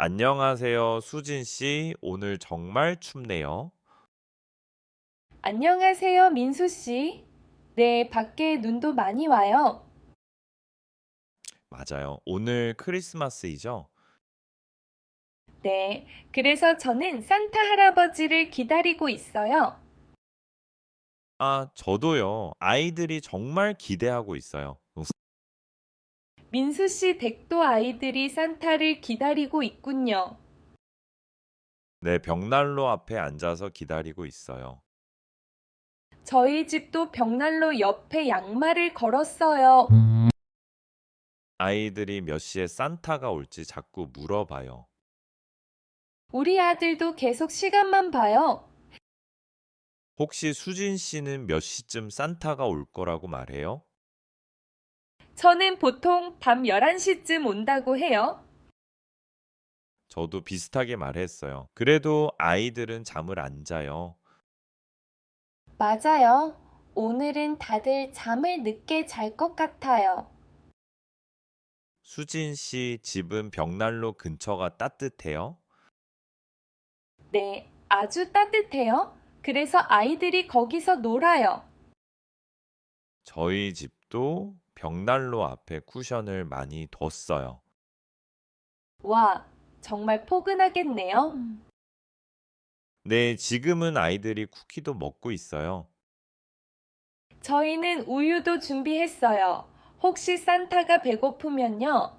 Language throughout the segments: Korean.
안녕하세요, 수진 씨. 오늘 정말 춥네요. 안녕하세요, 민수 씨. 네, 밖에 눈도 많이 와요. 맞아요. 오늘 크리스마스이죠? 네, 그래서 저는 산타 할아버지를 기다리고 있어요. 아, 저도요. 아이들이 정말 기대하고 있어요. 민수 씨 댁도 아이들이 산타를 기다리고 있군요. 네, 벽난로 앞에 앉아서 기다리고 있어요. 저희 집도 벽난로 옆에 양말을 걸었어요. 아이들이 몇 시에 산타가 올지 자꾸 물어봐요. 우리 아들도 계속 시간만 봐요. 혹시 수진 씨는 몇 시쯤 산타가 올 거라고 말해요? 저는 보통 밤 11시쯤 온다고 해요. 저도 비슷하게 말했어요. 그래도 아이들은 잠을 안 자요. 맞아요. 오늘은 다들 잠을 늦게 잘 것 같아요. 수진 씨 집은 벽난로 근처가 따뜻해요? 네, 아주 따뜻해요. 그래서 아이들이 거기서 놀아요. 저희 집도 벽난로 앞에 쿠션을 많이 뒀어요. 와, 정말 포근하겠네요. 네, 지금은 아이들이 쿠키도 먹고 있어요. 저희는 우유도 준비했어요. 혹시 산타가 배고프면요.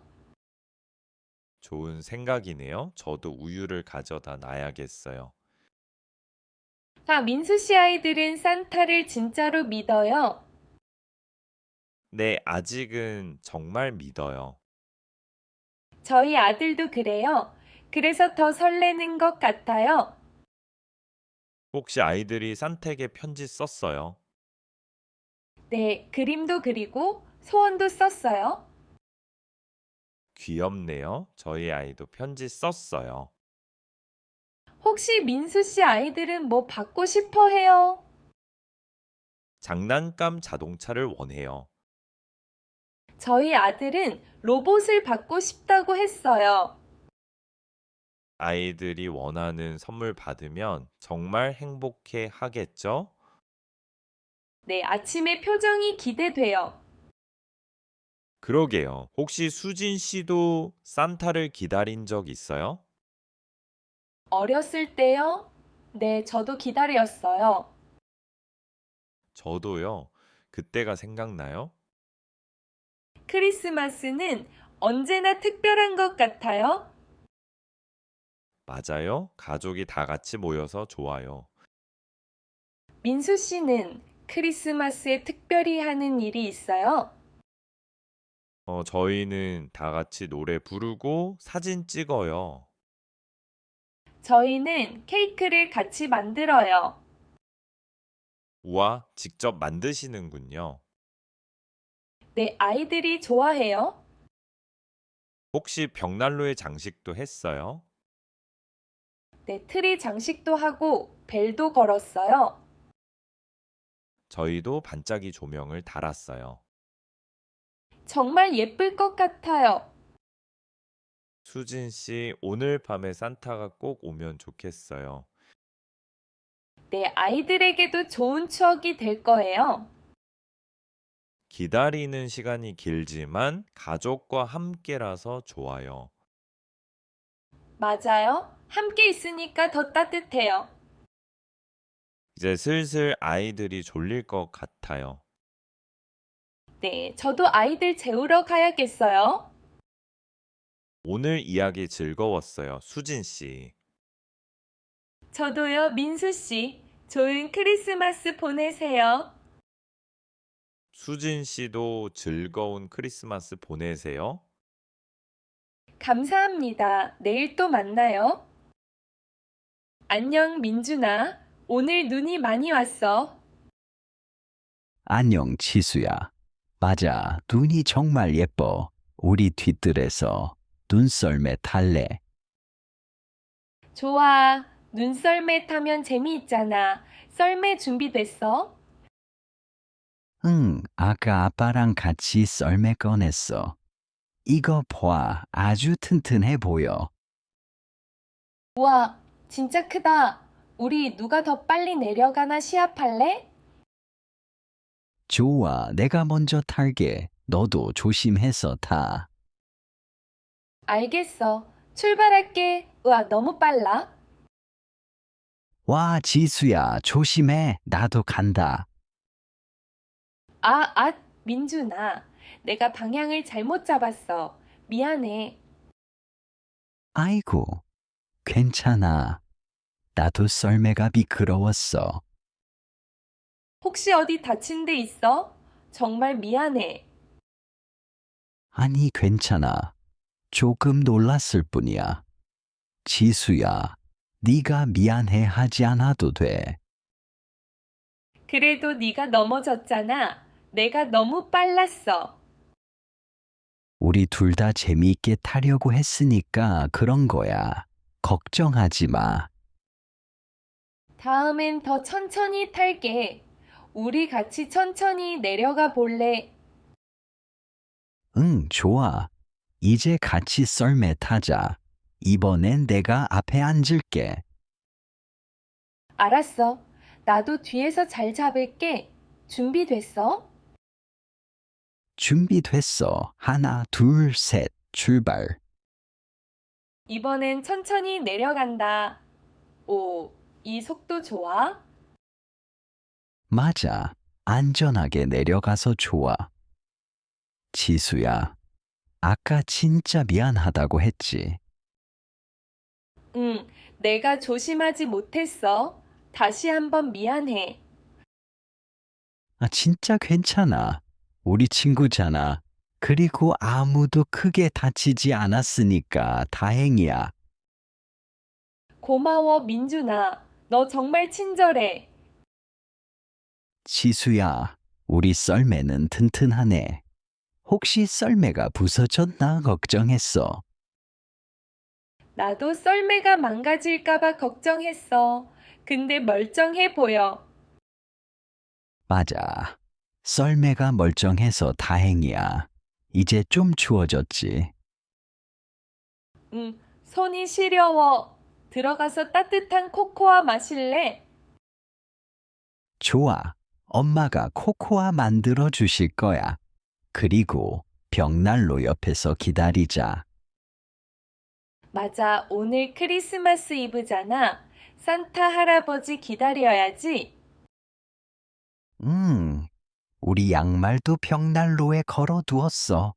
좋은 생각이네요. 저도 우유를 가져다 놔야겠어요. 민수 씨 아이들은 산타를 진짜로 믿어요. 네, 아직은 정말 믿어요. 저희 아들도 그래요. 그래서 더 설레는 것 같아요. 혹시 아이들이 산타에게 편지 썼어요? 네, 그림도 그리고 소원도 썼어요. 귀엽네요. 저희 아이도 편지 썼어요. 혹시 민수 씨 아이들은 뭐 받고 싶어 해요? 장난감 자동차를 원해요. 저희 아들은 로봇을 받고 싶다고 했어요. 아이들이 원하는 선물 받으면 정말 행복해 하겠죠? 네, 아침에 표정이 기대돼요. 그러게요. 혹시 수진 씨도 산타를 기다린 적 있어요? 어렸을 때요? 네, 저도 기다렸어요. 저도요. 그때가 생각나요? 크리스마스는 언제나 특별한 것 같아요. 맞아요. 가족이 다 같이 모여서 좋아요. 민수 씨는 크리스마스에 특별히 하는 일이 있어요? 저희는 다 같이 노래 부르고 사진 찍어요. 저희는 케이크를 같이 만들어요. 우와, 직접 만드시는군요. 네, 아이들이 좋아해요. 혹시 벽난로에 장식도 했어요? 네, 트리 장식도 하고 벨도 걸었어요. 저희도 반짝이 조명을 달았어요. 정말 예쁠 것 같아요. 수진 씨, 오늘 밤에 산타가 꼭 오면 좋겠어요. 네, 아이들에게도 좋은 추억이 될 거예요. 기다리는 시간이 길지만 가족과 함께라서 좋아요. 맞아요. 함께 있으니까 더 따뜻해요. 이제 슬슬 아이들이 졸릴 것 같아요. 네, 저도 아이들 재우러 가야겠어요. 오늘 이야기 즐거웠어요. 수진 씨. 저도요, 민수 씨. 좋은 크리스마스 보내세요. 수진 씨도 즐거운 크리스마스 보내세요. 감사합니다. 내일 또 만나요. 안녕, 민준아. 오늘 눈이 많이 왔어. 안녕, 치수야. 맞아, 눈이 정말 예뻐. 우리 뒤뜰에서 눈썰매 탈래. 좋아. 눈썰매 타면 재미있잖아. 썰매 준비됐어? 응, 아까 아빠랑 같이 썰매 꺼냈어. 이거 봐, 아주 튼튼해 보여. 우와, 진짜 크다. 우리 누가 더 빨리 내려가나 시합할래? 좋아, 내가 먼저 탈게. 너도 조심해서 타. 알겠어. 출발할게. 우와, 너무 빨라. 와, 지수야, 조심해. 나도 간다. 민준아. 내가 방향을 잘못 잡았어. 미안해. 아이고, 괜찮아. 나도 썰매가 미끄러웠어. 혹시 어디 다친 데 있어? 정말 미안해. 아니, 괜찮아. 조금 놀랐을 뿐이야. 지수야, 네가 미안해 하지 않아도 돼. 그래도 네가 넘어졌잖아. 내가 너무 빨랐어. 우리 둘 다 재미있게 타려고 했으니까 그런 거야. 걱정하지 마. 다음엔 더 천천히 탈게. 우리 같이 천천히 내려가 볼래? 응, 좋아. 이제 같이 썰매 타자. 이번엔 내가 앞에 앉을게. 알았어. 나도 뒤에서 잘 잡을게. 준비됐어? 준비됐어. 하나, 둘, 셋, 출발. 이번엔 천천히 내려간다. 오, 이 속도 좋아? 맞아. 안전하게 내려가서 좋아. 지수야, 아까 진짜 미안하다고 했지. 응, 내가 조심하지 못했어. 다시 한번 미안해. 아, 진짜 괜찮아. 우리 친구잖아. 그리고 아무도 크게 다치지 않았으니까 다행이야. 고마워, 민준아. 너 정말 친절해. 지수야, 우리 썰매는 튼튼하네. 혹시 썰매가 부서졌나 걱정했어. 나도 썰매가 망가질까봐 걱정했어. 근데 멀쩡해 보여. 맞아. 썰매가 멀쩡해서 다행이야. 이제 좀 추워졌지. 응, 손이 시려워. 들어가서 따뜻한 코코아 마실래? 좋아. 엄마가 코코아 만들어 주실 거야. 그리고 벽난로 옆에서 기다리자. 맞아, 오늘 크리스마스 이브잖아. 산타 할아버지 기다려야지. 우리 양말도 벽난로에 걸어 두었어.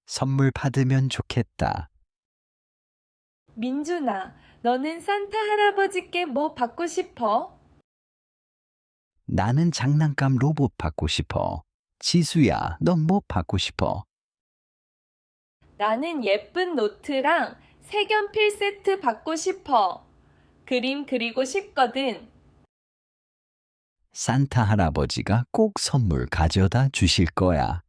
선물 받으면 좋겠다. 민준아, 너는 산타 할아버지께 뭐 받고 싶어? 나는 장난감 로봇 받고 싶어. 지수야, 넌 뭐 받고 싶어? 나는 예쁜 노트랑 색연필 세트 받고 싶어. 그림 그리고 싶거든. 산타 할아버지가 꼭 선물 가져다 주실 거야.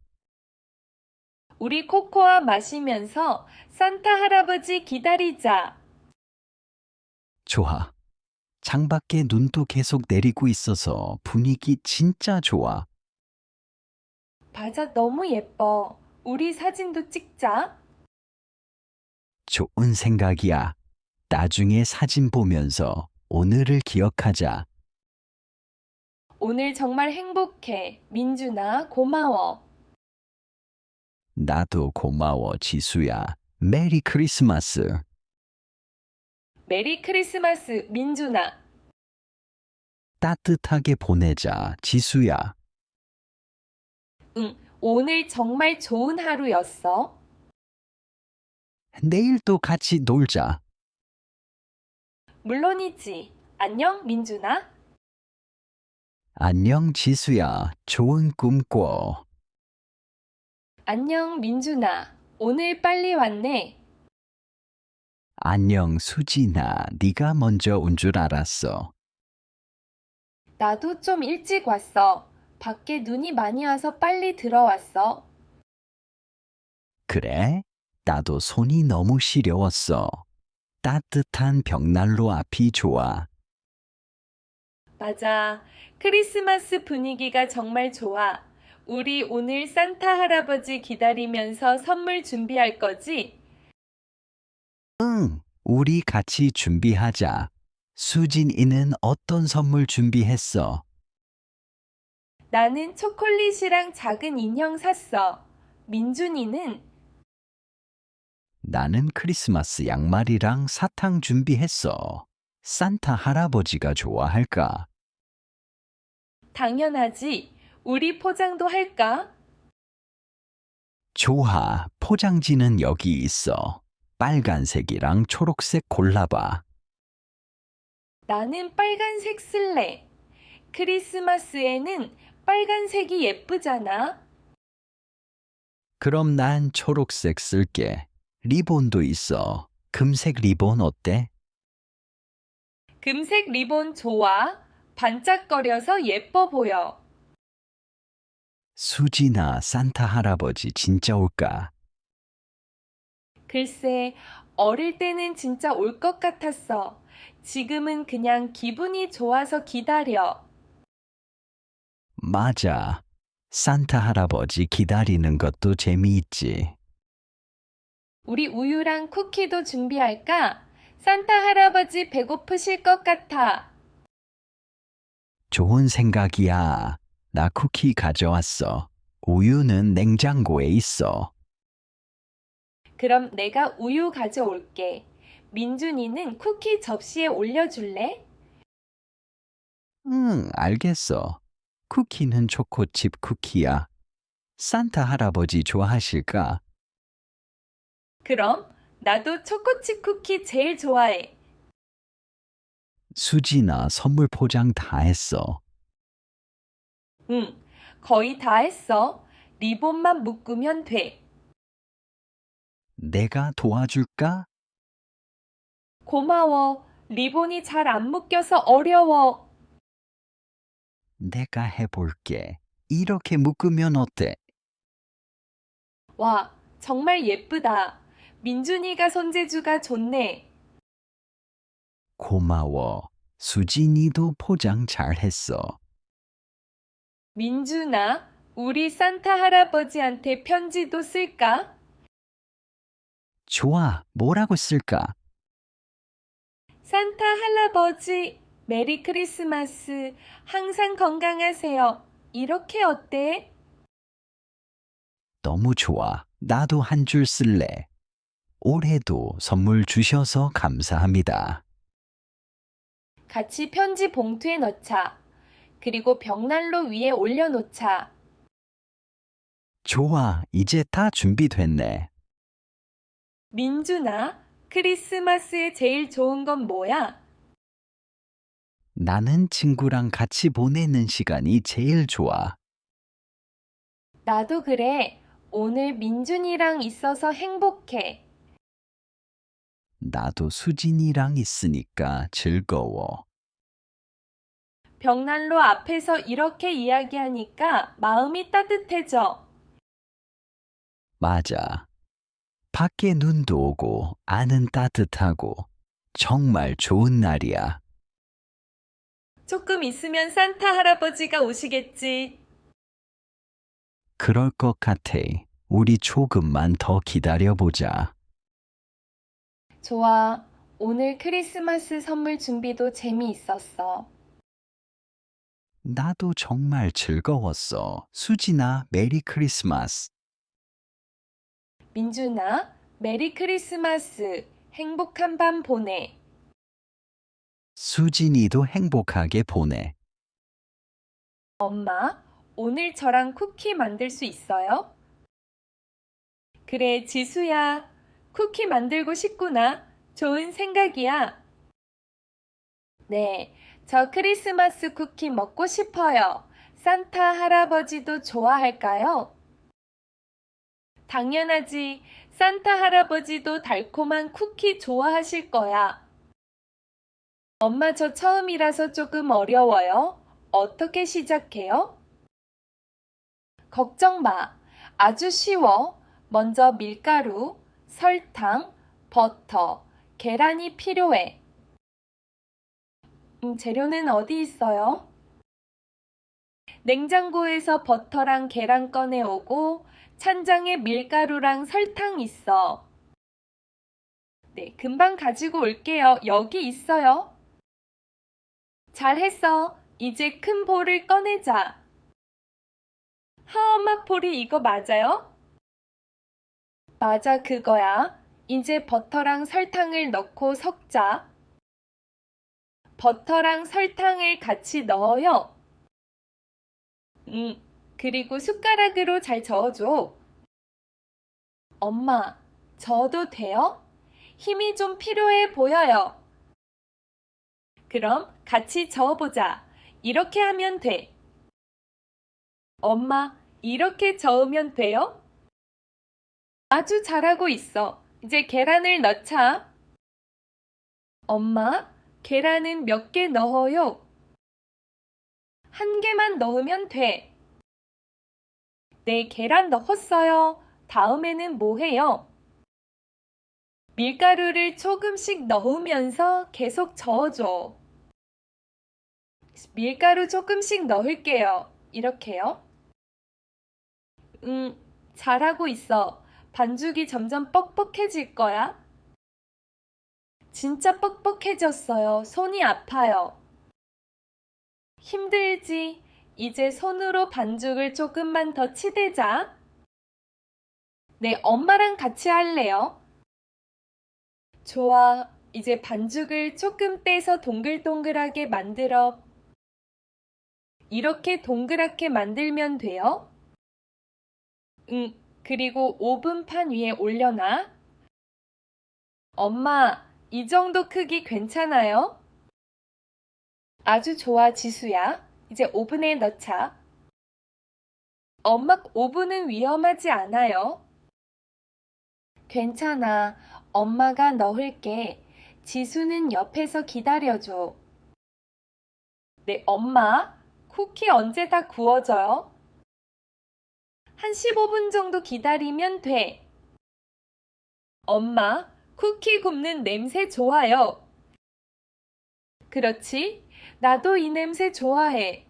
우리 코코아 마시면서 산타 할아버지 기다리자. 좋아. 창밖에 눈도 계속 내리고 있어서 분위기 진짜 좋아. 맞아, 너무 예뻐. 우리 사진도 찍자. 좋은 생각이야. 나중에 사진 보면서 오늘을 기억하자. 오늘 정말 행복해. 민준아, 고마워. 나도 고마워, 지수야. 메리 크리스마스. 메리 크리스마스, 민준아. 따뜻하게 보내자, 지수야. 응, 오늘 정말 좋은 하루였어. 내일 또 같이 놀자. 물론이지. 안녕, 민준아. 안녕, 지수야. 좋은 꿈 꿔. 안녕, 민준아. 오늘 빨리 왔네. 안녕, 수진아. 네가 먼저 온 줄 알았어. 나도 좀 일찍 왔어. 밖에 눈이 많이 와서 빨리 들어왔어. 그래? 나도 손이 너무 시려웠어. 따뜻한 벽난로 앞이 좋아. 맞아. 크리스마스 분위기가 정말 좋아. 우리 오늘 산타 할아버지 기다리면서 선물 준비할 거지? 응, 우리 같이 준비하자. 수진이는 어떤 선물 준비했어? 나는 초콜릿이랑 작은 인형 샀어. 민준이는 나는 크리스마스 양말이랑 사탕 준비했어. 산타 할아버지가 좋아할까? 당연하지. 우리 포장도 할까? 좋아, 포장지는 여기 있어. 빨간색이랑 초록색 골라봐. 나는 빨간색 쓸래. 크리스마스에는 빨간색이 예쁘잖아. 그럼 난 초록색 쓸게. 리본도 있어. 금색 리본 어때? 금색 리본 좋아. 반짝거려서 예뻐 보여. 수지나 산타 할아버지 진짜 올까? 글쎄, 어릴 때는 진짜 올 것 같았어. 지금은 그냥 기분이 좋아서 기다려. 맞아. 산타 할아버지 기다리는 것도 재미있지. 우리 우유랑 쿠키도 준비할까? 산타 할아버지 배고프실 것 같아. 좋은 생각이야. 나 쿠키 가져왔어. 우유는 냉장고에 있어. 그럼 내가 우유 가져올게. 민준이는 쿠키 접시에 올려줄래? 응, 알겠어. 쿠키는 초코칩 쿠키야. 산타 할아버지 좋아하실까? 그럼 나도 초코칩 쿠키 제일 좋아해. 수지나 선물 포장 다 했어. 응, 거의 다 했어. 리본만 묶으면 돼. 내가 도와줄까? 고마워. 리본이 잘 안 묶여서 어려워. 내가 해볼게. 이렇게 묶으면 어때? 와, 정말 예쁘다. 민준이가 손재주가 좋네. 고마워. 수진이도 포장 잘했어. 민준아, 우리 산타 할아버지한테 편지도 쓸까? 좋아, 뭐라고 쓸까? 산타 할아버지, 메리 크리스마스. 항상 건강하세요. 이렇게 어때? 너무 좋아. 나도 한 줄 쓸래. 올해도 선물 주셔서 감사합니다. 같이 편지 봉투에 넣자. 그리고 벽난로 위에 올려놓자. 좋아, 이제 다 준비됐네. 민준아, 크리스마스에 제일 좋은 건 뭐야? 나는 친구랑 같이 보내는 시간이 제일 좋아. 나도 그래. 오늘 민준이랑 있어서 행복해. 나도 수진이랑 있으니까 즐거워. 벽난로 앞에서 이렇게 이야기하니까 마음이 따뜻해져. 맞아. 밖에 눈도 오고 안은 따뜻하고 정말 좋은 날이야. 조금 있으면 산타 할아버지가 오시겠지. 그럴 것 같아. 우리 조금만 더 기다려보자. 좋아. 오늘 크리스마스 선물 준비도 재미있었어. 나도 정말 즐거웠어. 수진아, 메리 크리스마스. 민준아, 메리 크리스마스. 행복한 밤 보내. 수진이도 행복하게 보내. 엄마, 오늘 저랑 쿠키 만들 수 있어요? 그래, 지수야. 쿠키 만들고 싶구나. 좋은 생각이야. 네, 저 크리스마스 쿠키 먹고 싶어요. 산타 할아버지도 좋아할까요? 당연하지. 산타 할아버지도 달콤한 쿠키 좋아하실 거야. 엄마, 저 처음이라서 조금 어려워요. 어떻게 시작해요? 걱정 마. 아주 쉬워. 먼저 밀가루, 설탕, 버터, 계란이 필요해. 재료는 어디 있어요? 냉장고에서 버터랑 계란 꺼내오고 찬장에 밀가루랑 설탕 있어. 네, 금방 가지고 올게요. 여기 있어요. 잘했어. 이제 큰 볼을 꺼내자. 하엄마 볼이 이거 맞아요? 맞아, 그거야. 이제 버터랑 설탕을 넣고 섞자. 버터랑 설탕을 같이 넣어요. 그리고 숟가락으로 잘 저어줘. 엄마, 저어도 돼요? 힘이 좀 필요해 보여요. 그럼 같이 저어보자. 이렇게 하면 돼. 엄마, 이렇게 저으면 돼요? 아주 잘하고 있어. 이제 계란을 넣자. 엄마, 계란은 몇 개 넣어요? 한 개만 넣으면 돼. 네, 계란 넣었어요. 다음에는 뭐 해요? 밀가루를 조금씩 넣으면서 계속 저어줘. 밀가루 조금씩 넣을게요. 이렇게요. 잘하고 있어. 반죽이 점점 뻑뻑해질 거야. 진짜 뻑뻑해졌어요. 손이 아파요. 힘들지. 이제 손으로 반죽을 조금만 더 치대자. 네, 엄마랑 같이 할래요. 좋아. 이제 반죽을 조금 떼서 동글동글하게 만들어. 이렇게 동그랗게 만들면 돼요. 그리고 오븐판 위에 올려놔. 엄마, 이 정도 크기 괜찮아요? 아주 좋아, 지수야. 이제 오븐에 넣자. 엄마, 오븐은 위험하지 않아요? 괜찮아. 엄마가 넣을게. 지수는 옆에서 기다려줘. 네, 엄마. 쿠키 언제 다 구워져요? 한 15분 정도 기다리면 돼. 엄마, 쿠키 굽는 냄새 좋아요. 그렇지? 나도 이 냄새 좋아해.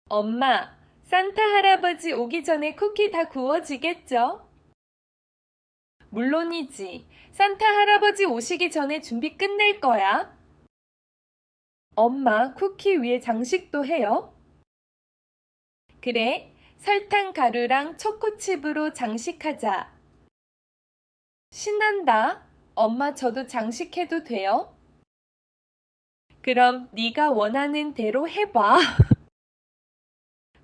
엄마, 산타 할아버지 오기 전에 쿠키 다 구워지겠죠? 물론이지. 산타 할아버지 오시기 전에 준비 끝낼 거야. 엄마, 쿠키 위에 장식도 해요? 그래, 설탕 가루랑 초코칩으로 장식하자. 신난다. 엄마, 저도 장식해도 돼요? 그럼 네가 원하는 대로 해봐.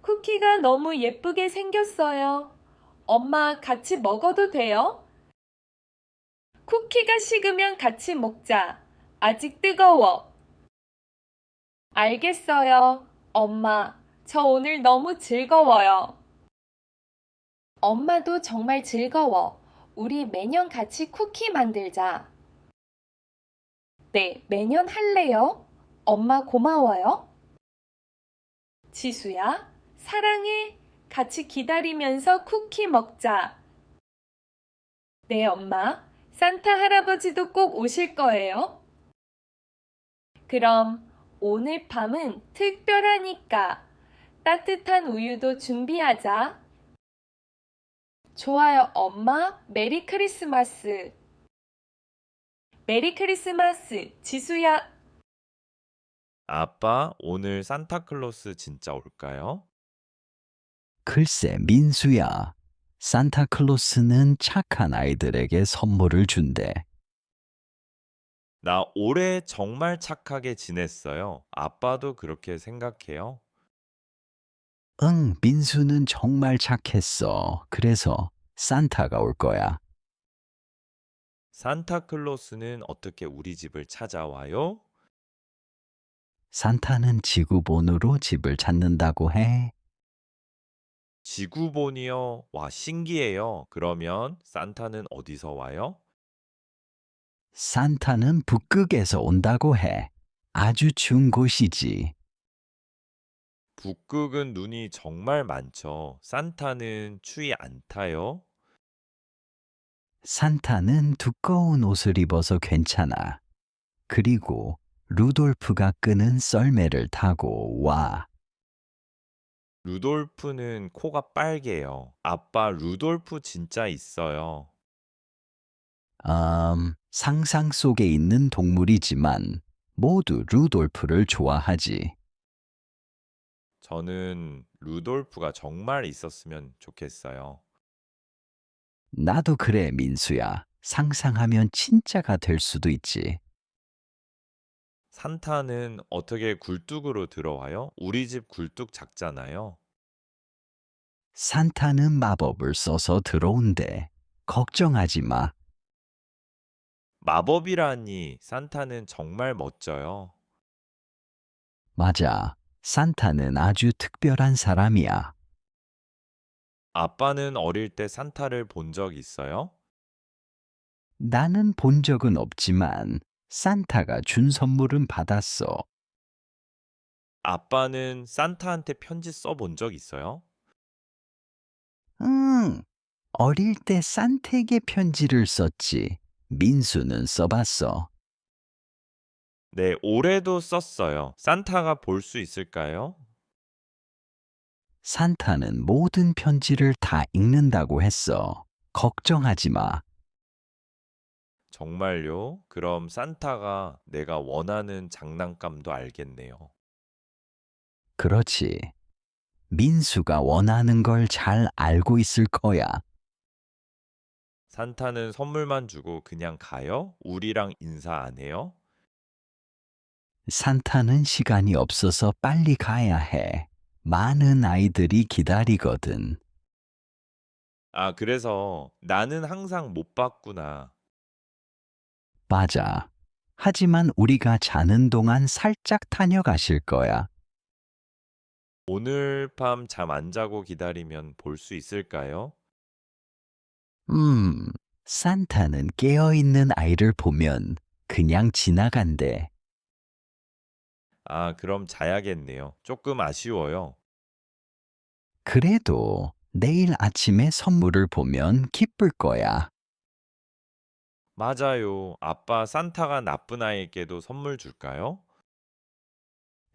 쿠키가 너무 예쁘게 생겼어요. 엄마, 같이 먹어도 돼요? 쿠키가 식으면 같이 먹자. 아직 뜨거워. 알겠어요. 엄마, 저 오늘 너무 즐거워요. 엄마도 정말 즐거워. 우리 매년 같이 쿠키 만들자. 네, 매년 할래요. 엄마 고마워요. 지수야, 사랑해. 같이 기다리면서 쿠키 먹자. 네, 엄마. 산타 할아버지도 꼭 오실 거예요. 그럼 오늘 밤은 특별하니까 따뜻한 우유도 준비하자. 좋아요, 엄마. 메리 크리스마스. 메리 크리스마스, 지수야. 아빠, 오늘 산타클로스 진짜 올까요? 글쎄, 민수야. 산타클로스는 착한 아이들에게 선물을 준대. 나 올해 정말 착하게 지냈어요. 아빠도 그렇게 생각해요? 응, 민수는 정말 착했어. 그래서 산타가 올 거야. 산타클로스는 어떻게 우리 집을 찾아와요? 산타는 지구본으로 집을 찾는다고 해. 지구본이요? 와, 신기해요. 그러면 산타는 어디서 와요? 산타는 북극에서 온다고 해. 아주 추운 곳이지. 북극은 눈이 정말 많죠. 산타는 추위 안 타요? 산타는 두꺼운 옷을 입어서 괜찮아. 그리고 루돌프가 끄는 썰매를 타고 와. 루돌프는 코가 빨개요. 아빠, 루돌프 진짜 있어요. 상상 속에 있는 동물이지만 모두 루돌프를 좋아하지. 저는 루돌프가 정말 있었으면 좋겠어요. 나도 그래, 민수야. 상상하면 진짜가 될 수도 있지. 산타는 어떻게 굴뚝으로 들어와요? 우리 집 굴뚝 작잖아요. 산타는 마법을 써서 들어온대. 걱정하지 마. 마법이라니 산타는 정말 멋져요. 맞아. 산타는 아주 특별한 사람이야. 아빠는 어릴 때 산타를 본 적 있어요? 나는 본 적은 없지만 산타가 준 선물은 받았어. 아빠는 산타한테 편지 써본 적 있어요? 응, 어릴 때 산타에게 편지를 썼지. 민수는 써봤어. 네, 올해도 썼어요. 산타가 볼 수 있을까요? 산타는 모든 편지를 다 읽는다고 했어. 걱정하지 마. 정말요? 그럼 산타가 내가 원하는 장난감도 알겠네요. 그렇지. 민수가 원하는 걸 잘 알고 있을 거야. 산타는 선물만 주고 그냥 가요? 우리랑 인사 안 해요? 산타는 시간이 없어서 빨리 가야 해. 많은 아이들이 기다리거든. 아, 그래서 나는 항상 못 봤구나. 맞아. 하지만 우리가 자는 동안 살짝 다녀가실 거야. 오늘 밤 잠 안 자고 기다리면 볼 수 있을까요? 음, 산타는 깨어있는 아이를 보면 그냥 지나간대. 아, 그럼 자야겠네요. 조금 아쉬워요. 그래도 내일 아침에 선물을 보면 기쁠 거야. 맞아요. 아빠 산타가 나쁜 아이에게도 선물 줄까요?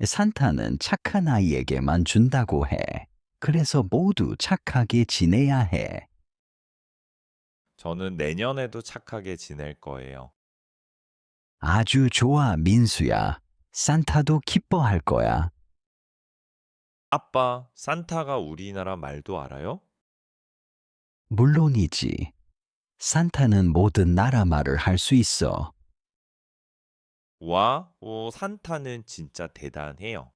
산타는 착한 아이에게만 준다고 해. 그래서 모두 착하게 지내야 해. 저는 내년에도 착하게 지낼 거예요. 아주 좋아, 민수야. 산타도 기뻐할 거야. 아빠, 산타가 우리나라 말도 알아요? 물론이지. 산타는 모든 나라 말을 할 수 있어. 와, 산타는 진짜 대단해요.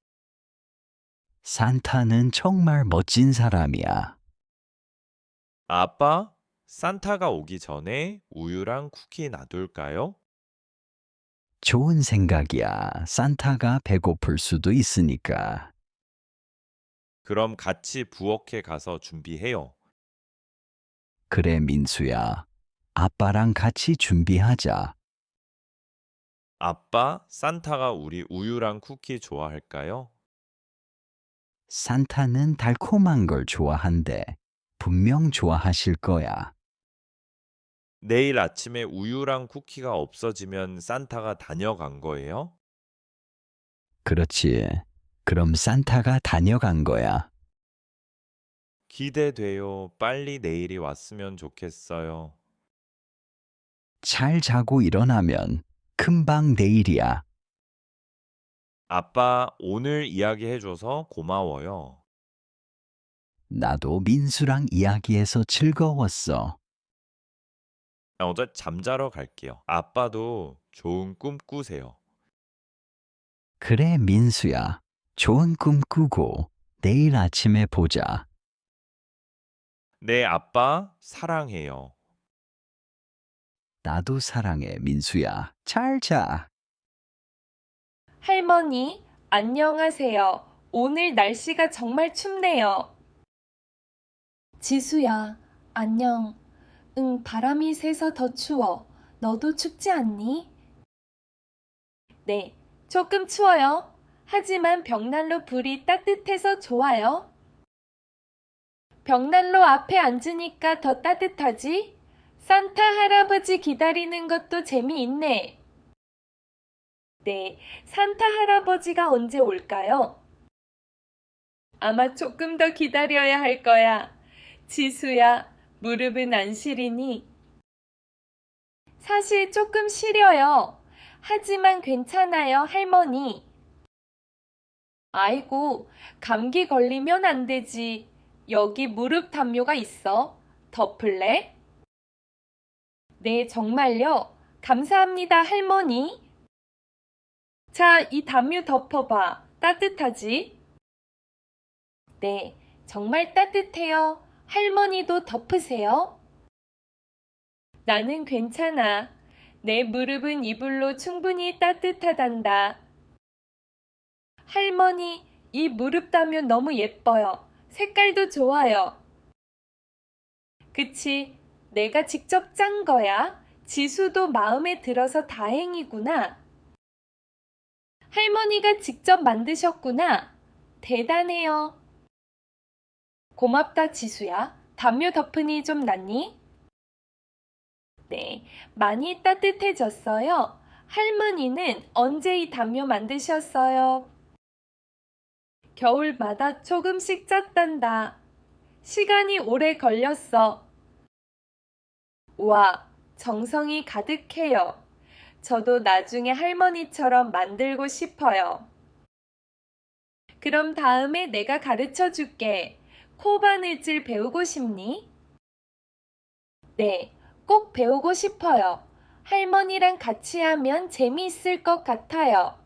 산타는 정말 멋진 사람이야. 아빠, 산타가 오기 전에 우유랑 쿠키 놔둘까요? 좋은 생각이야. 산타가 배고플 수도 있으니까. 그럼 같이 부엌에 가서 준비해요. 그래, 민수야. 아빠랑 같이 준비하자. 아빠, 산타가 우리 우유랑 쿠키 좋아할까요? 산타는 달콤한 걸 좋아한대. 분명 좋아하실 거야. 내일 아침에 우유랑 쿠키가 없어지면 산타가 다녀간 거예요? 그렇지. 그럼 산타가 다녀간 거야. 기대돼요. 빨리 내일이 왔으면 좋겠어요. 잘 자고 일어나면 금방 내일이야. 아빠, 오늘 이야기해줘서 고마워요. 나도 민수랑 이야기해서 즐거웠어. 어제 잠자러 갈게요. 아빠도 좋은 꿈 꾸세요. 그래, 민수야. 좋은 꿈 꾸고 내일 아침에 보자. 네, 아빠, 사랑해요. 나도 사랑해, 민수야. 잘 자. 할머니, 안녕하세요. 오늘 날씨가 정말 춥네요. 지수야, 안녕. 응, 바람이 세서 더 추워. 너도 춥지 않니? 네, 조금 추워요. 하지만 벽난로 불이 따뜻해서 좋아요. 벽난로 앞에 앉으니까 더 따뜻하지? 산타 할아버지 기다리는 것도 재미있네. 네, 산타 할아버지가 언제 올까요? 아마 조금 더 기다려야 할 거야. 지수야, 무릎은 안 시리니? 사실 조금 시려요. 하지만 괜찮아요, 할머니. 아이고, 감기 걸리면 안 되지. 여기 무릎 담요가 있어. 덮을래? 네, 정말요. 감사합니다, 할머니. 자, 이 담요 덮어봐. 따뜻하지? 네, 정말 따뜻해요. 할머니도 덮으세요. 나는 괜찮아. 내 무릎은 이불로 충분히 따뜻하단다. 할머니, 이 무릎 담요 너무 예뻐요. 색깔도 좋아요. 그치, 내가 직접 짠 거야. 지수도 마음에 들어서 다행이구나. 할머니가 직접 만드셨구나. 대단해요. 고맙다, 지수야. 담요 덮으니 좀 낫니? 네, 많이 따뜻해졌어요. 할머니는 언제 이 담요 만드셨어요? 겨울마다 조금씩 짰단다. 시간이 오래 걸렸어. 우와, 정성이 가득해요. 저도 나중에 할머니처럼 만들고 싶어요. 그럼 다음에 내가 가르쳐 줄게. 코바늘질 배우고 싶니? 네, 꼭 배우고 싶어요. 할머니랑 같이 하면 재미있을 것 같아요.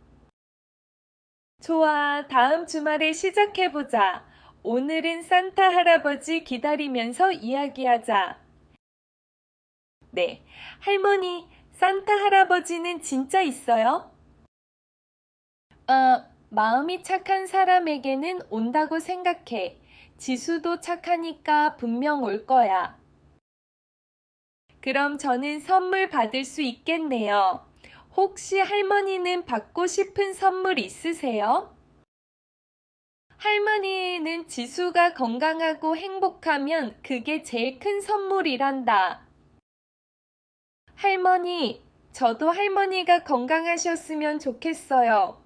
좋아, 다음 주말에 시작해보자. 오늘은 산타 할아버지 기다리면서 이야기하자. 네, 할머니, 산타 할아버지는 진짜 있어요? 마음이 착한 사람에게는 온다고 생각해. 지수도 착하니까 분명 올 거야. 그럼 저는 선물 받을 수 있겠네요. 혹시 할머니는 받고 싶은 선물 있으세요? 할머니는 지수가 건강하고 행복하면 그게 제일 큰 선물이란다. 할머니, 저도 할머니가 건강하셨으면 좋겠어요.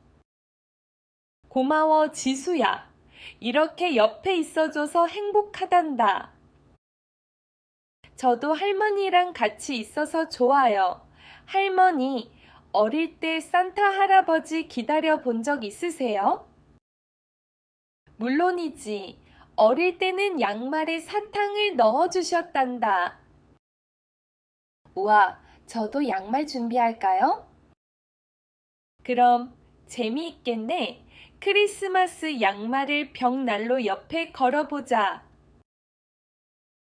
고마워, 지수야. 이렇게 옆에 있어줘서 행복하단다. 저도 할머니랑 같이 있어서 좋아요. 할머니, 어릴 때 산타 할아버지 기다려 본 적 있으세요? 물론이지. 어릴 때는 양말에 사탕을 넣어주셨단다. 우와, 저도 양말 준비할까요? 그럼 재미있겠네. 크리스마스 양말을 벽난로 옆에 걸어보자.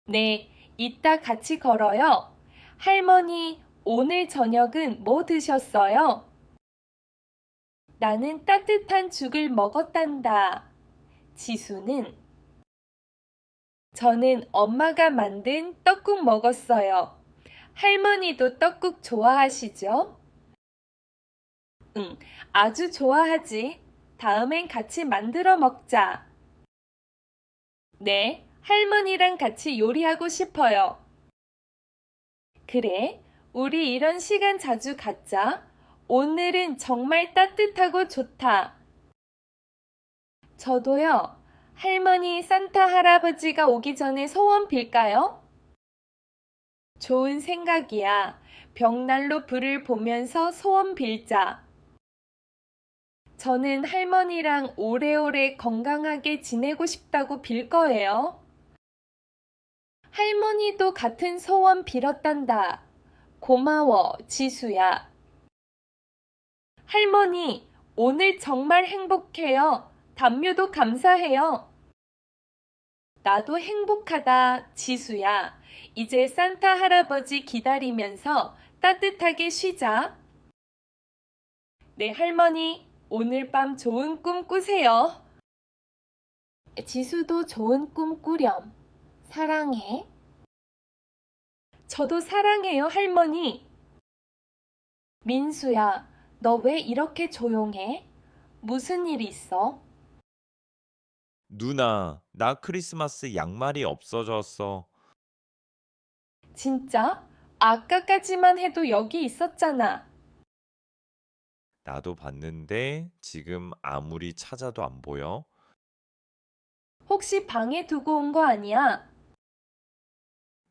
네, 이따 같이 걸어요. 할머니, 오늘 저녁은 뭐 드셨어요? 나는 따뜻한 죽을 먹었단다. 지수는 저는 엄마가 만든 떡국 먹었어요. 할머니도 떡국 좋아하시죠? 응, 아주 좋아하지. 다음엔 같이 만들어 먹자. 네, 할머니랑 같이 요리하고 싶어요. 그래, 우리 이런 시간 자주 갖자. 오늘은 정말 따뜻하고 좋다. 저도요. 할머니 산타 할아버지가 오기 전에 소원 빌까요? 좋은 생각이야. 벽난로 불을 보면서 소원 빌자. 저는 할머니랑 오래오래 건강하게 지내고 싶다고 빌 거예요. 할머니도 같은 소원 빌었단다. 고마워, 지수야. 할머니, 오늘 정말 행복해요. 담요도 감사해요. 나도 행복하다, 지수야. 이제 산타 할아버지 기다리면서 따뜻하게 쉬자. 네, 할머니, 오늘 밤 좋은 꿈 꾸세요. 지수도 좋은 꿈 꾸렴. 사랑해. 저도 사랑해요, 할머니. 민수야, 너 왜 이렇게 조용해? 무슨 일 있어? 누나, 나 크리스마스 양말이 없어졌어. 진짜? 아까까지만 해도 여기 있었잖아. 나도 봤는데 지금 아무리 찾아도 안 보여. 혹시 방에 두고 온 거 아니야?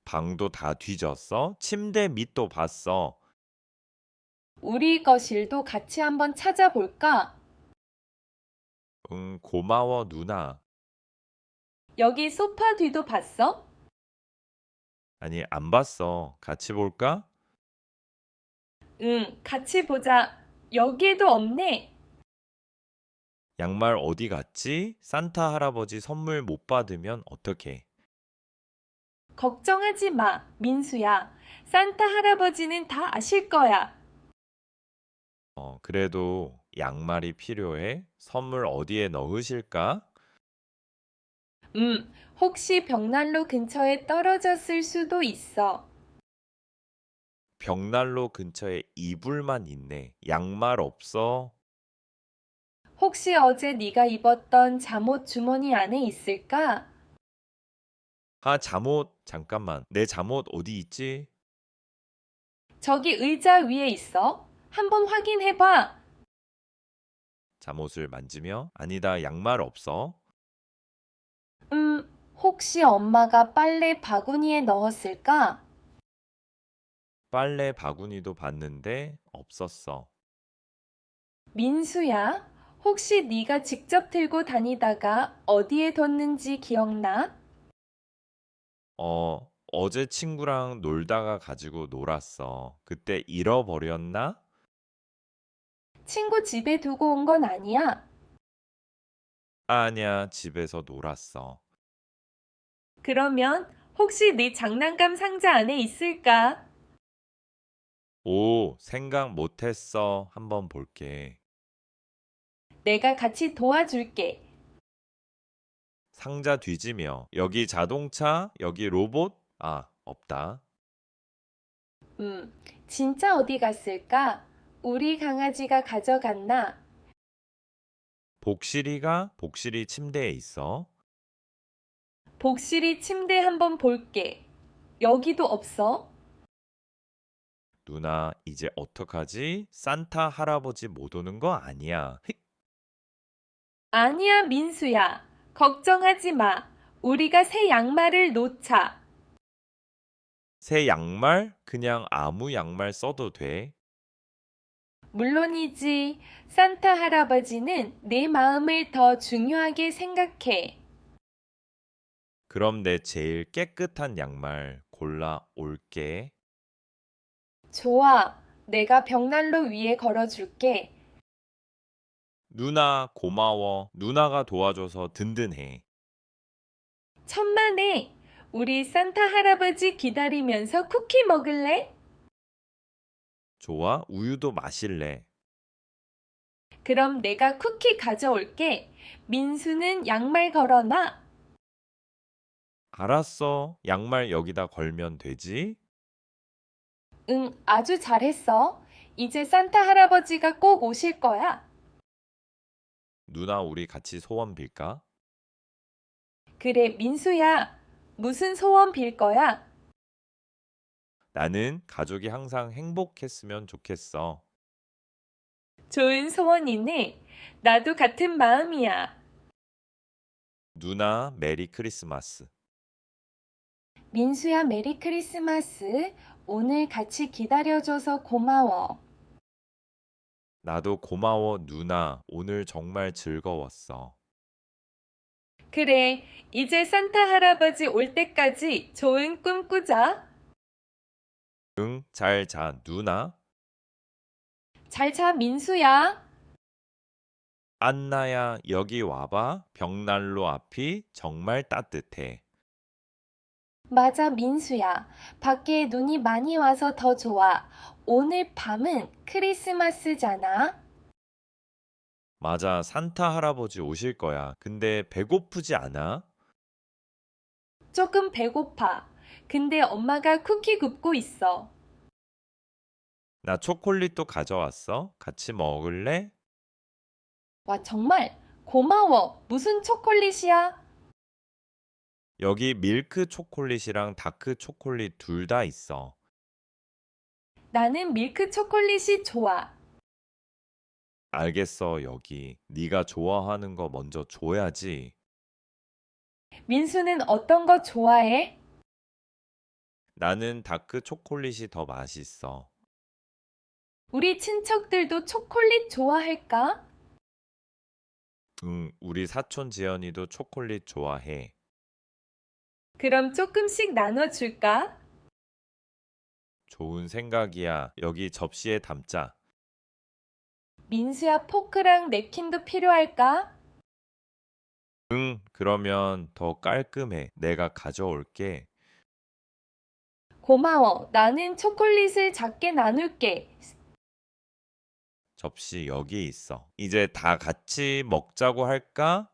방도 다 뒤졌어? 침대 밑도 봤어. 우리 거실도 같이 한번 찾아볼까? 응, 고마워, 누나. 여기 소파 뒤도 봤어? 아니, 안 봤어. 같이 볼까? 응, 같이 보자. 여기에도 없네. 양말 어디 갔지? 산타 할아버지 선물 못 받으면 어떡해? 걱정하지 마, 민수야. 산타 할아버지는 다 아실 거야. 그래도 양말이 필요해? 선물 어디에 넣으실까? 혹시 벽난로 근처에 떨어졌을 수도 있어. 벽난로 근처에 이불만 있네. 양말 없어? 혹시 어제 네가 입었던 잠옷 주머니 안에 있을까? 아, 잠옷. 잠깐만. 내 잠옷 어디 있지? 저기 의자 위에 있어. 한번 확인해 봐. 잠옷을 만지며 아니다. 양말 없어. 혹시 엄마가 빨래 바구니에 넣었을까? 빨래 바구니도 봤는데 없었어. 민수야, 혹시 네가 직접 들고 다니다가 어디에 뒀는지 기억나? 어제 친구랑 놀다가 가지고 놀았어. 그때 잃어버렸나? 친구 집에 두고 온 건 아니야. 아니야, 집에서 놀았어. 그러면 혹시 네 장난감 상자 안에 있을까? 오, 생각 못했어. 한번 볼게. 내가 같이 도와줄게. 상자 뒤지며 여기 자동차, 여기 로봇? 아, 없다. 음, 진짜 어디 갔을까? 우리 강아지가 가져갔나? 복실이가 복실이 침대에 있어. 복실이 침대 한번 볼게. 여기도 없어? 누나, 이제 어떡하지? 산타 할아버지 못 오는 거 아니야. 아니야, 민수야. 걱정하지 마. 우리가 새 양말을 놓자. 새 양말? 그냥 아무 양말 써도 돼. 물론이지. 산타 할아버지는 내 마음을 더 중요하게 생각해. 그럼 내 제일 깨끗한 양말 골라 올게. 좋아. 내가 벽난로 위에 걸어줄게. 누나, 고마워. 누나가 도와줘서 든든해. 천만에. 우리 산타 할아버지 기다리면서 쿠키 먹을래? 좋아? 우유도 마실래? 그럼 내가 쿠키 가져올게. 민수는 양말 걸어놔. 알았어. 양말 여기다 걸면 되지? 응, 아주 잘했어. 이제 산타 할아버지가 꼭 오실 거야. 누나, 우리 같이 소원 빌까? 그래, 민수야. 무슨 소원 빌 거야? 나는 가족이 항상 행복했으면 좋겠어. 좋은 소원이네. 나도 같은 마음이야. 누나, 메리 크리스마스. 민수야, 메리 크리스마스. 오늘 같이 기다려줘서 고마워. 나도 고마워, 누나. 오늘 정말 즐거웠어. 그래, 이제 산타 할아버지 올 때까지 좋은 꿈 꾸자. 응, 잘 자, 누나. 잘 자, 민수야. 안나야, 여기 와봐. 벽난로 앞이 정말 따뜻해. 맞아, 민수야. 밖에 눈이 많이 와서 더 좋아. 오늘 밤은 크리스마스잖아. 맞아, 산타 할아버지 오실 거야. 근데 배고프지 않아? 조금 배고파. 근데 엄마가 쿠키 굽고 있어. 나 초콜릿도 가져왔어. 같이 먹을래? 와, 정말 고마워. 무슨 초콜릿이야? 여기 밀크 초콜릿이랑 다크 초콜릿 둘 다 있어. 나는 밀크 초콜릿이 좋아. 알겠어, 여기. 네가 좋아하는 거 먼저 줘야지. 민수는 어떤 거 좋아해? 나는 다크 초콜릿이 더 맛있어. 우리 친척들도 초콜릿 좋아할까? 응, 우리 사촌 지연이도 초콜릿 좋아해. 그럼 조금씩 나눠줄까? 좋은 생각이야. 여기 접시에 담자. 민수야, 포크랑 냅킨도 필요할까? 응, 그러면 더 깔끔해. 내가 가져올게. 고마워. 나는 초콜릿을 작게 나눌게. 접시 여기 있어. 이제 다 같이 먹자고 할까?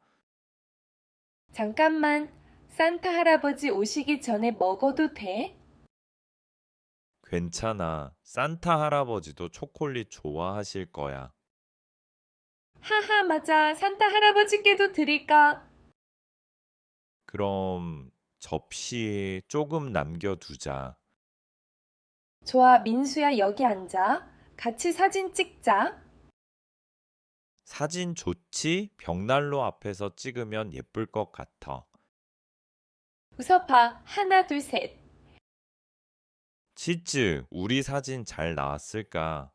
잠깐만. 산타 할아버지 오시기 전에 먹어도 돼? 괜찮아. 산타 할아버지도 초콜릿 좋아하실 거야. 하하, 맞아. 산타 할아버지께도 드릴까? 그럼 접시에 조금 남겨두자. 좋아, 민수야, 여기 앉아. 같이 사진 찍자. 사진 좋지? 벽난로 앞에서 찍으면 예쁠 것 같아. 웃어봐. 하나, 둘, 셋. 치즈, 우리 사진 잘 나왔을까?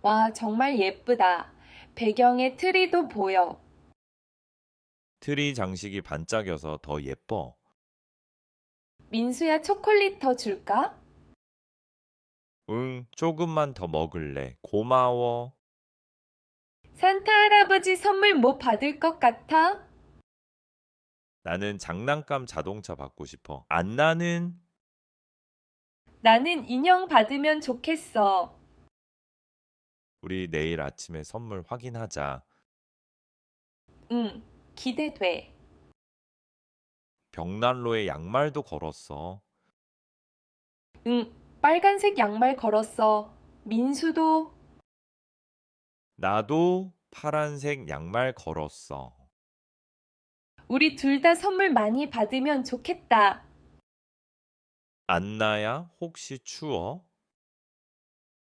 와, 정말 예쁘다. 배경에 트리도 보여. 트리 장식이 반짝여서 더 예뻐. 민수야, 초콜릿 더 줄까? 응, 조금만 더 먹을래. 고마워. 산타 할아버지 선물 뭐 받을 것 같아? 나는 장난감 자동차 받고 싶어. 안나는? 나는 인형 받으면 좋겠어. 우리 내일 아침에 선물 확인하자. 응, 기대돼. 벽난로에 양말도 걸었어. 응, 빨간색 양말 걸었어. 민수도. 나도 파란색 양말 걸었어. 우리 둘 다 선물 많이 받으면 좋겠다. 안나야, 혹시 추워?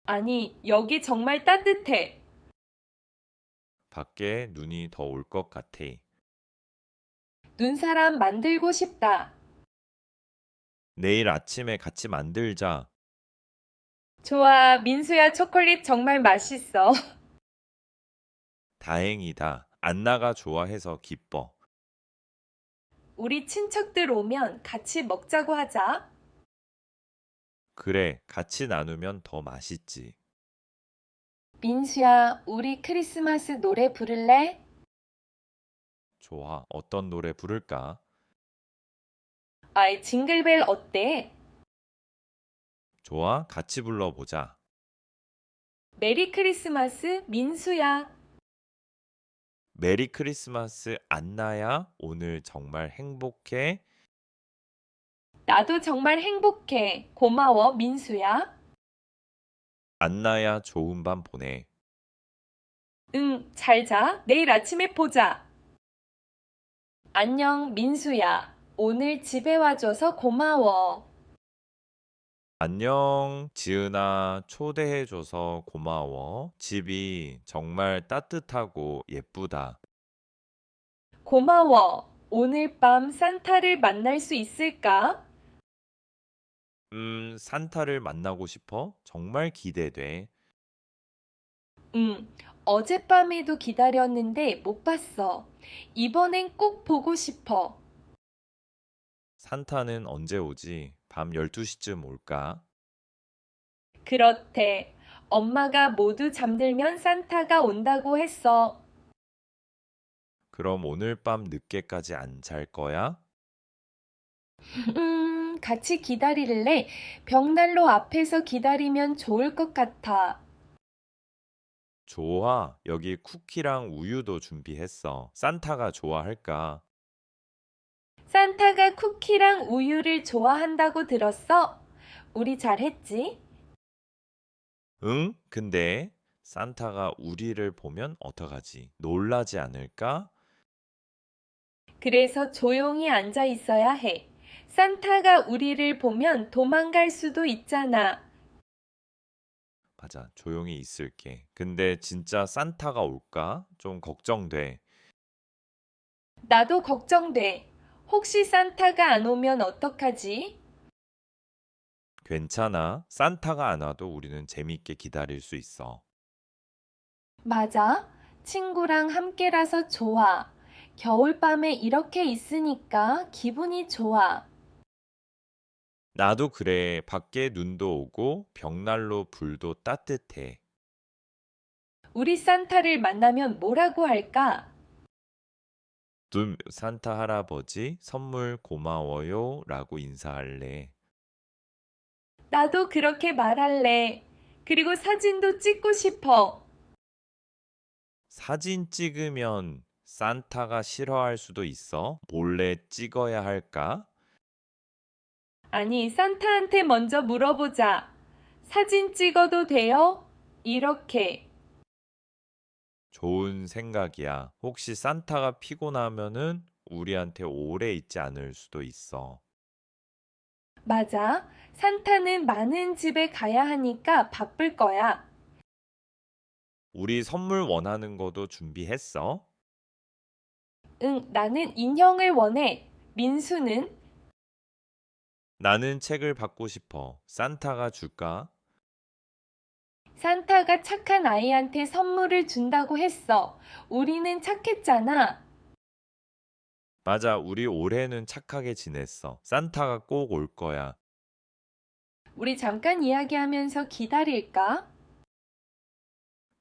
아니, 여기 정말 따뜻해. 밖에 눈이 더 올 것 같아. 눈사람 만들고 싶다. 내일 아침에 같이 만들자. 좋아, 민수야, 초콜릿 정말 맛있어. 다행이다. 안나가 좋아해서 기뻐. 우리 친척들 오면 같이 먹자고 하자. 그래, 같이 나누면 더 맛있지. 민수야, 우리 크리스마스 노래 부를래? 좋아, 어떤 노래 부를까? 아이, 징글벨 어때? 좋아, 같이 불러보자. 메리 크리스마스, 민수야. 메리 크리스마스, 안나야. 오늘 정말 행복해. 나도 정말 행복해. 고마워, 민수야. 안나야, 좋은 밤 보내. 응, 잘 자. 내일 아침에 보자. 안녕, 민수야. 오늘 집에 와줘서 고마워. 안녕, 지은아. 초대해줘서 고마워. 집이 정말 따뜻하고 예쁘다. 고마워. 오늘 밤 산타를 만날 수 있을까? 산타를 만나고 싶어? 정말 기대돼. 응, 어젯밤에도 기다렸는데 못 봤어. 이번엔 꼭 보고 싶어. 산타는 언제 오지? 밤 12시쯤 올까? 그렇대. 엄마가 모두 잠들면 산타가 온다고 했어. 그럼 오늘 밤 늦게까지 안 잘 거야? 같이 기다릴래? 벽난로 앞에서 기다리면 좋을 것 같아. 좋아. 여기 쿠키랑 우유도 준비했어. 산타가 좋아할까? 산타가 쿠키랑 우유를 좋아한다고 들었어? 우리 잘했지? 응? 근데 산타가 우리를 보면 어떡하지? 놀라지 않을까? 그래서 조용히 앉아 있어야 해. 산타가 우리를 보면 도망갈 수도 있잖아. 맞아. 조용히 있을게. 근데 진짜 산타가 올까? 좀 걱정돼. 나도 걱정돼. 혹시 산타가 안 오면 어떡하지? 괜찮아. 산타가 안 와도 우리는 재밌게 기다릴 수 있어. 맞아. 친구랑 함께라서 좋아. 겨울밤에 이렇게 있으니까 기분이 좋아. 나도 그래. 밖에 눈도 오고 벽난로 불도 따뜻해. 우리 산타를 만나면 뭐라고 할까? 산타 할아버지 선물 고마워요 라고 인사할래. 나도 그렇게 말할래. 그리고 사진도 찍고 싶어. 사진 찍으면 산타가 싫어할 수도 있어. 몰래 찍어야 할까? 아니, 산타한테 먼저 물어보자. 사진 찍어도 돼요? 이렇게. 좋은 생각이야. 혹시 산타가 피곤하면은 우리한테 오래 있지 않을 수도 있어. 맞아. 산타는 많은 집에 가야 하니까 바쁠 거야. 우리 선물 원하는 것도 준비했어? 응, 나는 인형을 원해. 민수는? 나는 책을 받고 싶어. 산타가 줄까? 산타가 착한 아이한테 선물을 준다고 했어. 우리는 착했잖아. 맞아, 우리 올해는 착하게 지냈어. 산타가 꼭 올 거야. 우리 잠깐 이야기하면서 기다릴까?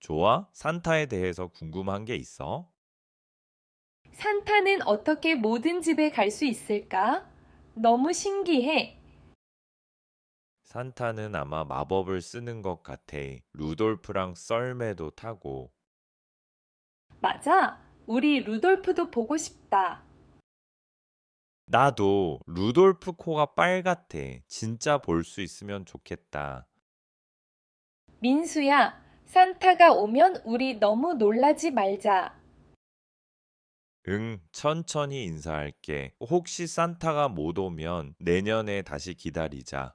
좋아? 산타에 대해서 궁금한 게 있어? 산타는 어떻게 모든 집에 갈 수 있을까? 너무 신기해. 산타는 아마 마법을 쓰는 것 같아. 루돌프랑 썰매도 타고. 맞아. 우리 루돌프도 보고 싶다. 나도 루돌프 코가 빨갛대. 진짜 볼 수 있으면 좋겠다. 민수야, 산타가 오면 우리 너무 놀라지 말자. 응, 천천히 인사할게. 혹시 산타가 못 오면 내년에 다시 기다리자.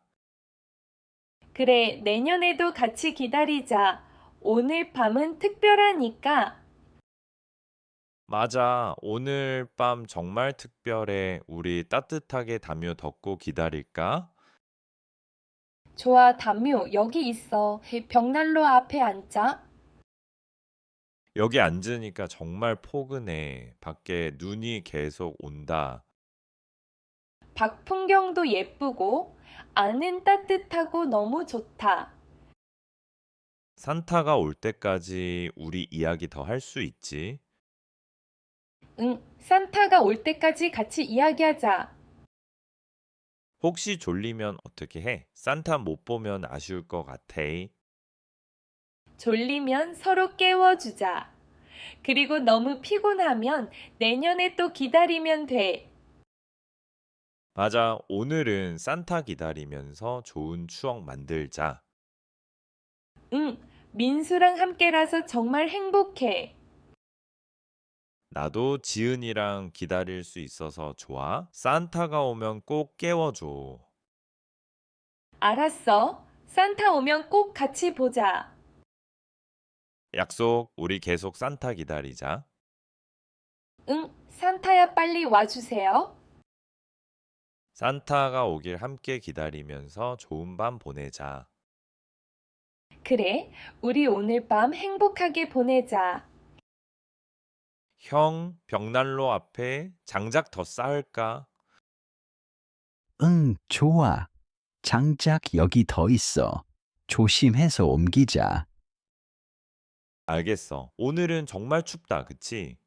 그래, 내년에도 같이 기다리자. 오늘 밤은 특별하니까. 맞아. 오늘 밤 정말 특별해. 우리 따뜻하게 담요 덮고 기다릴까? 좋아, 담요, 여기 있어. 벽난로 앞에 앉자. 여기 앉으니까 정말 포근해. 밖에 눈이 계속 온다. 밖 풍경도 예쁘고, 안은 따뜻하고 너무 좋다. 산타가 올 때까지 우리 이야기 더 할 수 있지? 응, 산타가 올 때까지 같이 이야기하자. 혹시 졸리면 어떻게 해? 산타 못 보면 아쉬울 것 같아. 졸리면 서로 깨워주자. 그리고 너무 피곤하면 내년에 또 기다리면 돼. 맞아. 오늘은 산타 기다리면서 좋은 추억 만들자. 응, 민수랑 함께라서 정말 행복해. 나도 지은이랑 기다릴 수 있어서 좋아. 산타가 오면 꼭 깨워줘. 알았어. 산타 오면 꼭 같이 보자. 약속, 우리 계속 산타 기다리자. 응, 산타야 빨리 와주세요. 산타가 오길 함께 기다리면서 좋은 밤 보내자. 그래, 우리 오늘 밤 행복하게 보내자. 형, 벽난로 앞에 장작 더 쌓을까? 응, 좋아. 장작 여기 더 있어. 조심해서 옮기자. 알겠어. 오늘은 정말 춥다, 그치?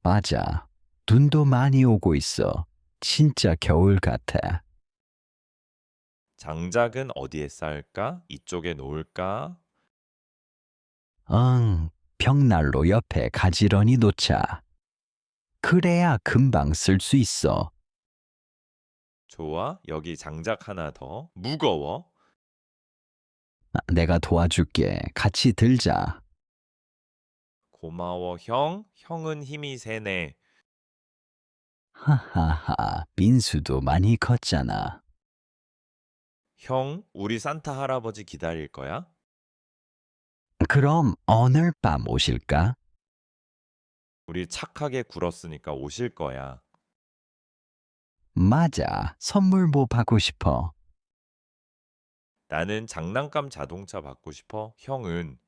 맞아. 눈도 많이 오고 있어. 진짜 겨울 같아. 장작은 어디에 쌓을까? 이쪽에 놓을까? 응, 벽난로 옆에 가지런히 놓자. 그래야 금방 쓸 수 있어. 좋아, 여기 장작 하나 더. 무거워. 내가 도와줄게. 같이 들자. 고마워, 형. 형은 힘이 세네. 하하하, 민수도 많이 컸잖아. 형, 우리 산타 할아버지 기다릴 거야? 그럼 오늘 밤 오실까? 우리 착하게 굴었으니까 오실 거야. 맞아. 선물 뭐 받고 싶어? 나는 장난감 자동차 받고 싶어. 형은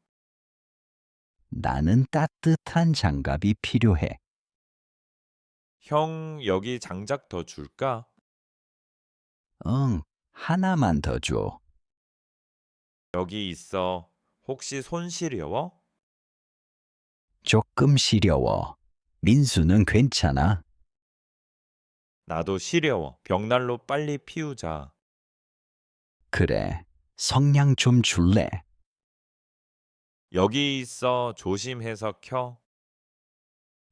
나는 따뜻한 장갑이 필요해. 형 여기 장작 더 줄까? 응, 하나만 더 줘. 여기 있어. 혹시 손 시려워? 조금 시려워. 민수는 괜찮아. 나도 시려워. 벽난로 빨리 피우자. 그래, 성냥 좀 줄래? 여기 있어. 조심해서 켜.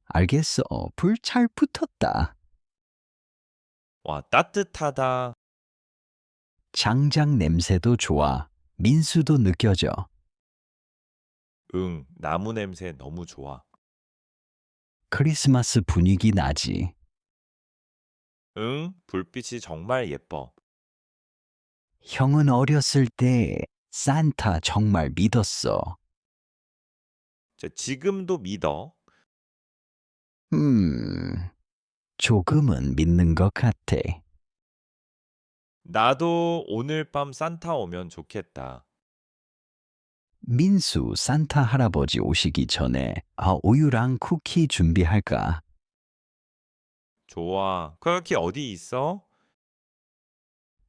알겠어, 불 잘 붙었다. 와, 따뜻하다. 장작 냄새도 좋아. 민수도 느껴져. 응, 나무 냄새 너무 좋아. 크리스마스 분위기 나지. 응, 불빛이 정말 예뻐. 형은 어렸을 때 산타 정말 믿었어. 지금도 믿어. 음, 조금은 믿는 것 같아. 나도 오늘 밤 산타 오면 좋겠다. 민수, 산타 할아버지 오시기 전에 우유랑 쿠키 준비할까? 좋아. 그렇게 어디 있어?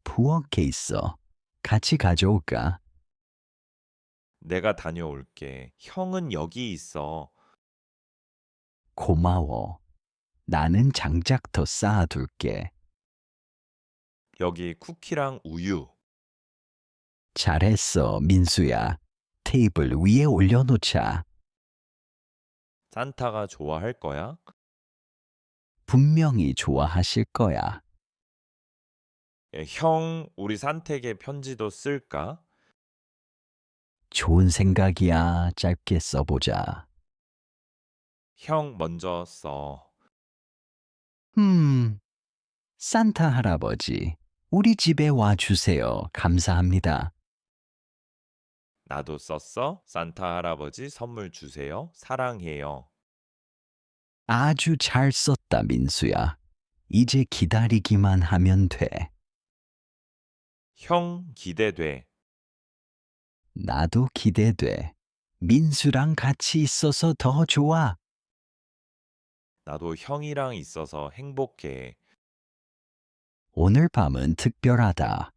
부엌에 있어. 같이 가져올까? 내가 다녀올게. 형은 여기 있어. 고마워. 나는 장작 더 쌓아둘게. 여기 쿠키랑 우유. 잘했어, 민수야. 테이블 위에 올려놓자. 산타가 좋아할 거야? 분명히 좋아하실 거야. 형, 우리 산택에 편지도 쓸까? 좋은 생각이야. 짧게 써보자. 형 먼저 써. 산타 할아버지, 우리 집에 와주세요. 감사합니다. 나도 썼어. 산타 할아버지 선물 주세요. 사랑해요. 아주 잘 썼다, 민수야. 이제 기다리기만 하면 돼. 형 기대돼. 나도 기대돼. 민수랑 같이 있어서 더 좋아. 나도 형이랑 있어서 행복해. 오늘 밤은 특별하다.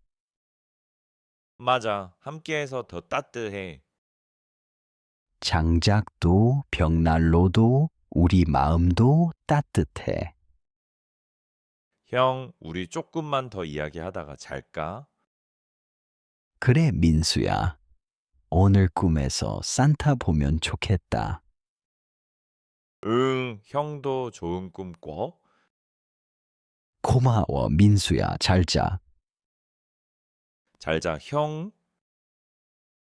맞아. 함께해서 더 따뜻해. 장작도 벽난로도 우리 마음도 따뜻해. 형, 우리 조금만 더 이야기하다가 잘까? 그래, 민수야. 오늘 꿈에서 산타 보면 좋겠다. 응, 형도 좋은 꿈 꿔. 고마워, 민수야. 잘 자. 잘 자, 형.